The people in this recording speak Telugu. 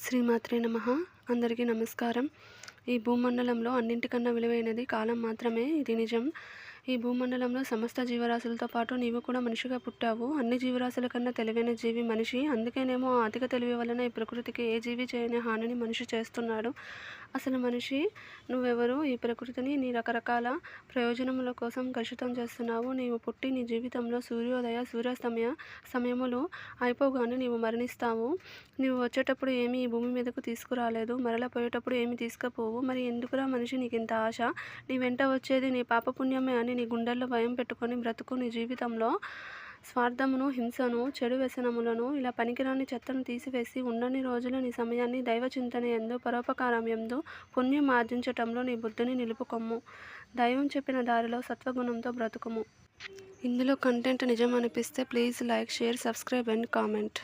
శ్రీమాత్రే నమః. అందరికీ నమస్కారం. ఈ భూమండలంలో అన్నింటికన్నా విలువైనది కాలం మాత్రమే. ఇది నిజం. ఈ భూమండలంలో సమస్త జీవరాశులతో పాటు నీవు కూడా మనిషిగా పుట్టావు. అన్ని జీవరాశుల కన్నా తెలివైన జీవి మనిషి. అందుకేనేమో ఆ అధిక తెలివి వలన ఈ ప్రకృతికి ఏ జీవి చేయని హానిని మనిషి చేస్తున్నాడు. అసలు మనిషి నువ్వెవరు? ఈ ప్రకృతిని నీ రకరకాల ప్రయోజనముల కోసం కలుషితం చేస్తున్నావు. నీవు పుట్టి నీ జీవితంలో సూర్యోదయ సూర్యాస్తమయ సమయములు అయిపోగానే నీవు మరణిస్తావు. నీవు వచ్చేటప్పుడు ఏమీ ఈ భూమి మీదకు తీసుకురాలేదు, మరల పోయేటప్పుడు ఏమి తీసుకుపోవు. మరి ఎందుకురా మనిషి నీకింత ఆశ? నీ వెంట వచ్చేది నీ పాపపుణ్యమే అని నీ గుండెల్లో భయం పెట్టుకొని బ్రతుకు. నీ జీవితంలో స్వార్థమును, హింసను, చెడు వ్యసనములను, ఇలా పనికిరాని చెత్తను తీసివేసి ఉన్నన్ని రోజులు నీ సమయాన్ని దైవ చింతన యందు, పరోపకారం యందు, పుణ్యం ఆర్జించటంలో నీ బుద్ధిని నిలుపుకొమ్ము. దైవం చెప్పిన దారిలో సత్వగుణంతో బ్రతుకుము. ఇందులో కంటెంట్ నిజం అనిపిస్తే please like, share, subscribe and comment.